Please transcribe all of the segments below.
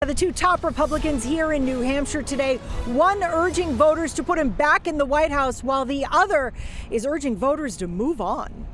the two top Republicans here in New Hampshire today, one urging voters to put him back in the White House, while the other is urging voters to move on.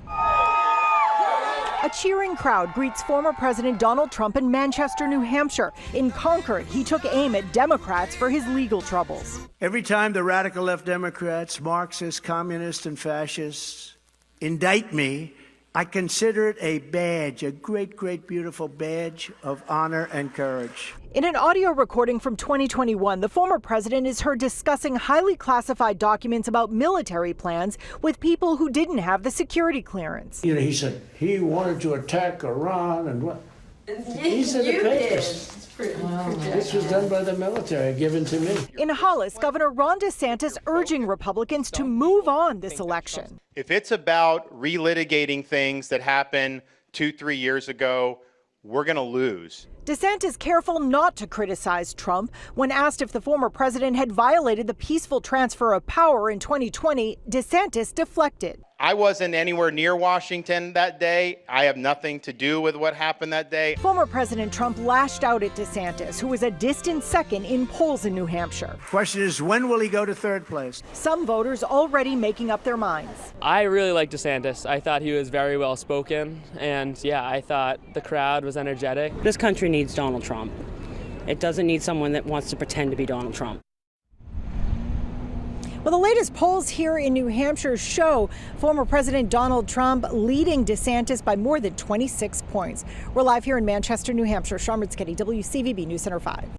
A cheering crowd greets former President Donald Trump in Manchester, New Hampshire. In Concord, he took aim at Democrats for his legal troubles. Every time the radical left Democrats, Marxists, communists, and fascists indict me, I consider it a badge, a great, great, beautiful badge of honor and courage. In an audio recording from 2021, the former president is heard discussing highly classified documents about military plans with people who didn't have the security clearance. You know, he said he wanted to attack Iran and what? These are the papers. This was done by the military, given to me. In Hollis, Governor Ron DeSantis urging Republicans to move on this election. If it's about relitigating things that happened 2-3 years ago, we're going to lose. DeSantis careful not to criticize Trump. When asked if the former president had violated the peaceful transfer of power in 2020, DeSantis deflected. I wasn't anywhere near Washington that day. I have nothing to do with what happened that day. Former President Trump lashed out at DeSantis, who was a distant second in polls in New Hampshire. Question is, when will he go to third place? Some voters already making up their minds. I really like DeSantis. I thought he was very well spoken, and yeah, I thought the crowd was energetic. This country needs Donald Trump. It doesn't need someone that wants to pretend to be Donald Trump. Well, the latest polls here in New Hampshire show former President Donald Trump leading DeSantis by more than 26 points. We're live here in Manchester, New Hampshire. Sean Ritzketti, WCVB News Center 5.